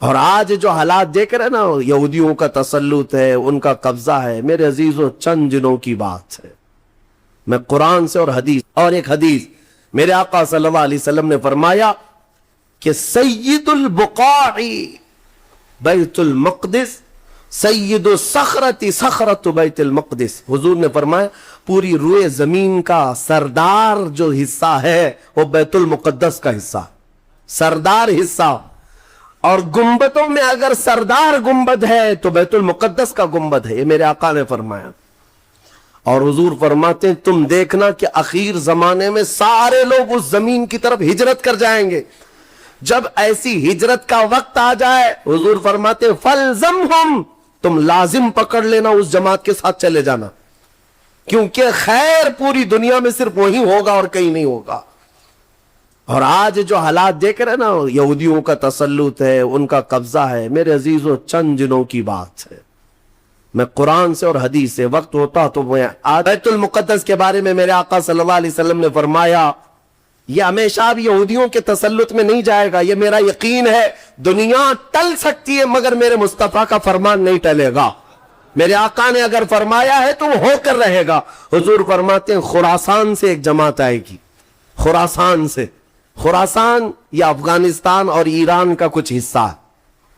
اور آج جو حالات دیکھ رہے ہیں نا، یہودیوں کا تسلط ہے، ان کا قبضہ ہے، میرے عزیزوں چند دنوں کی بات ہے۔ میں قرآن سے اور ایک حدیث میرے آقا صلی اللہ علیہ وسلم نے فرمایا کہ سید البقاع بیت المقدس، سید الصخرۃ صخرۃ بیت المقدس۔ حضور نے فرمایا پوری روئے زمین کا سردار جو حصہ ہے وہ بیت المقدس کا حصہ، سردار حصہ۔ اور گنبدوں میں اگر سردار گنبد ہے تو بیت المقدس کا گنبد ہے، یہ میرے آقا نے فرمایا۔ اور حضور فرماتے ہیں تم دیکھنا کہ اخیر زمانے میں سارے لوگ اس زمین کی طرف ہجرت کر جائیں گے۔ جب ایسی ہجرت کا وقت آ جائے حضور فرماتے ہیں فَالْزَمْهُمْ، تم لازم پکڑ لینا، اس جماعت کے ساتھ چلے جانا، کیونکہ خیر پوری دنیا میں صرف وہی ہوگا اور کہیں نہیں ہوگا۔ اور آج جو حالات دیکھ رہے ہیں نا، یہودیوں کا تسلط ہے، ان کا قبضہ ہے، میرے عزیزوں چند دنوں کی بات ہے۔ میں قرآن سے اور حدیث سے، وقت ہوتا تو میں بیت المقدس کے بارے میں میرے آقا صلی اللہ علیہ وسلم نے فرمایا یہ ہمیشہ اب یہودیوں کے تسلط میں نہیں جائے گا، یہ میرا یقین ہے۔ دنیا ٹل سکتی ہے مگر میرے مصطفیٰ کا فرمان نہیں ٹلے گا۔ میرے آقا نے اگر فرمایا ہے تو وہ ہو کر رہے گا۔ حضور فرماتے ہیں خراسان سے ایک جماعت آئے گی، خراسان سے۔ خراسان یا افغانستان اور ایران کا کچھ حصہ ہے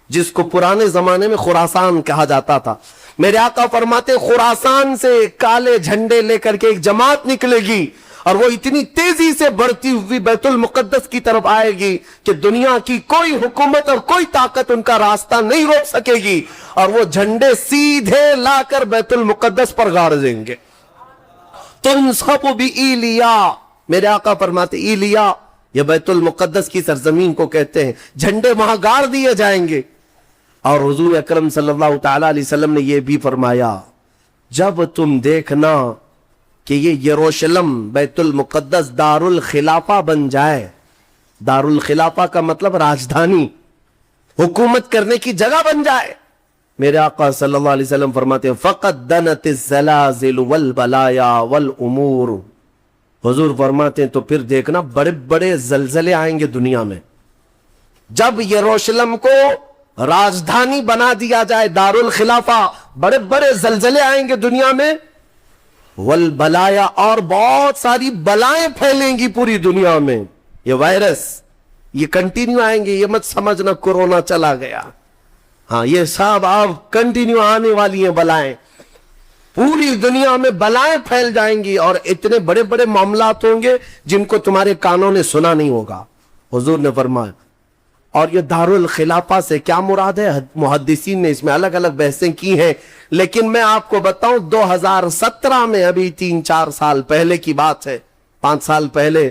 جس کو پرانے زمانے میں خراسان کہا جاتا تھا۔ میرے آقا فرماتے خراسان سے کالے جھنڈے لے کر کے ایک جماعت نکلے گی اور وہ اتنی تیزی سے بڑھتی ہوئی بیت المقدس کی طرف آئے گی کہ دنیا کی کوئی حکومت اور کوئی طاقت ان کا راستہ نہیں روک سکے گی، اور وہ جھنڈے سیدھے لا کر بیت المقدس پر گاڑ دیں گے۔ تنصب بإیلیا، میرے آقا فرماتے ایلیا یہ بیت المقدس کی سرزمین کو کہتے ہیں، جھنڈے وہاں گاڑ دیے جائیں گے۔ اور حضور اکرم صلی اللہ تعالی علیہ وسلم نے یہ بھی فرمایا جب تم دیکھنا کہ یہ یروشلم بیت المقدس دار الخلافہ بن جائے، دار الخلافہ کا مطلب راجدھانی، حکومت کرنے کی جگہ بن جائے، میرے آقا صلی اللہ علیہ وسلم فرماتے ہیں فَقَدْ دَنَتِ الزَّلَازِلُ وَالْبَلَايَا وَالْأُمُورُ۔ حضور فرماتے ہیں تو پھر دیکھنا بڑے بڑے زلزلے آئیں گے دنیا میں۔ جب یروشلم کو راجدھانی بنا دیا جائے، دار الخلافہ، بڑے بڑے زلزلے آئیں گے دنیا میں، والبلایا، اور بہت ساری بلائیں پھیلیں گی پوری دنیا میں۔ یہ وائرس یہ کنٹینیو آئیں گے، یہ مت سمجھنا کورونا چلا گیا، ہاں یہ سب اب کنٹینیو آنے والی ہیں بلائیں، پوری دنیا میں بلائیں پھیل جائیں گی، اور اتنے بڑے بڑے معاملات ہوں گے جن کو تمہارے کانوں نے سنا نہیں ہوگا۔ حضور نے فرمایا، اور یہ دار الخلافہ سے کیا مراد ہے؟ محدثین نے اس میں الگ الگ بحثیں کی ہیں، لیکن میں آپ کو بتاؤں 2017 میں، ابھی 3-4 سال پہلے کی بات ہے، 5 سال پہلے،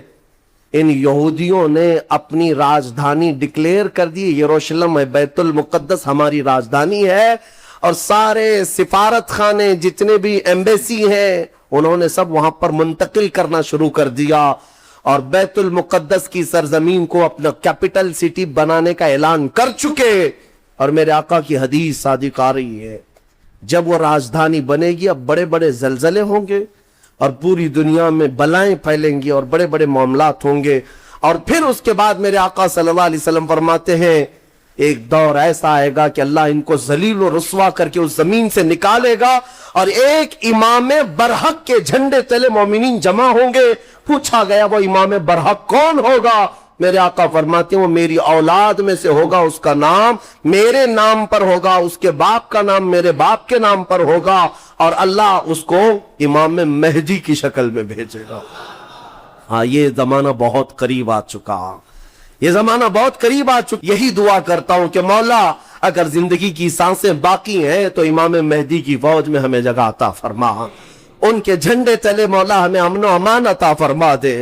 ان یہودیوں نے اپنی راجدھانی ڈکلیئر کر دی، یروشلم ہے، بیت المقدس ہماری راجدھانی ہے، اور سارے سفارت خانے جتنے بھی ایمبیسی ہیں انہوں نے سب وہاں پر منتقل کرنا شروع کر دیا، اور بیت المقدس کی سرزمین کو اپنا کیپٹل سٹی بنانے کا اعلان کر چکے۔ اور میرے آقا کی حدیث صادق آ رہی ہے جب وہ راجدھانی بنے گی اب بڑے بڑے زلزلے ہوں گے اور پوری دنیا میں بلائیں پھیلیں گی اور بڑے بڑے معاملات ہوں گے، اور پھر اس کے بعد میرے آقا صلی اللہ علیہ وسلم فرماتے ہیں ایک دور ایسا آئے گا کہ اللہ ان کو ذلیل و رسوا کر کے اس زمین سے نکالے گا، اور ایک امام برحق کے جھنڈے تلے مومنین جمع ہوں گے۔ پوچھا گیا وہ امام برحق کون ہوگا؟ میرے آقا فرماتے ہیں وہ میری اولاد میں سے ہوگا، اس کا نام میرے نام پر ہوگا، اس کے باپ کا نام میرے باپ کے نام پر ہوگا، اور اللہ اس کو امام مہدی کی شکل میں بھیجے گا۔ ہاں یہ زمانہ بہت قریب آ چکا، یہ زمانہ بہت قریب آ چکا۔ یہی دعا کرتا ہوں کہ مولا اگر زندگی کی سانسیں باقی ہیں تو امام مہدی کی فوج میں ہمیں جگہ عطا فرما، ان کے جھنڈے تلے مولا ہمیں امن و امان عطا فرما دے،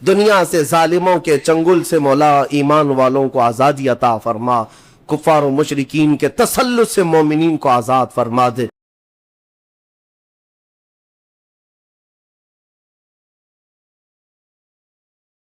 دنیا سے ظالموں کے چنگل سے مولا ایمان والوں کو آزادی عطا فرما، کفار و مشرکین کے تسلط سے مومنین کو آزاد فرما دے۔